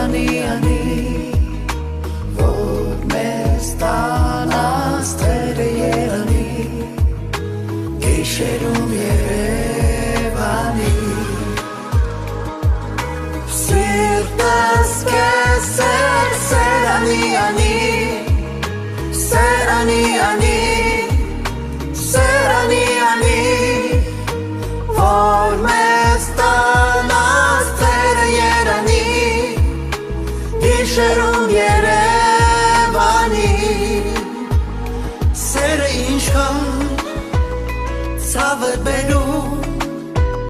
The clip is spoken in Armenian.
Սերանի անի որ մեզ տանած թերը երանի գիշերում Երևանի սիրտս քեզ Սերանի անի Սերանի անի Սերանի անի որ մեզ տանած թերը երանի Գիշերում Երևանի Սերը ինչքան ցավը բերում